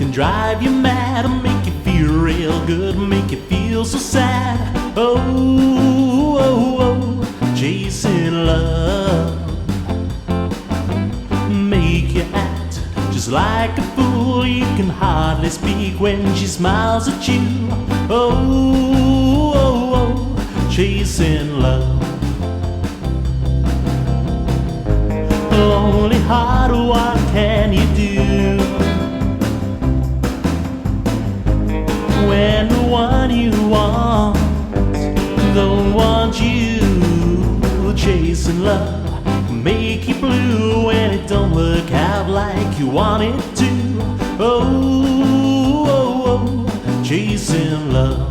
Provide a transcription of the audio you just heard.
can drive you mad, make you feel real good, make you feel so sad. Oh, oh, oh, chasing love. Make you act just like a fool. You can hardly speak when she smiles at you. Oh, oh, oh, chasing love. Lonely heart, what can you do when the one you want don't want you? Chasing love make you blue when it don't work out like you want it to. Oh, oh, oh, chasing love.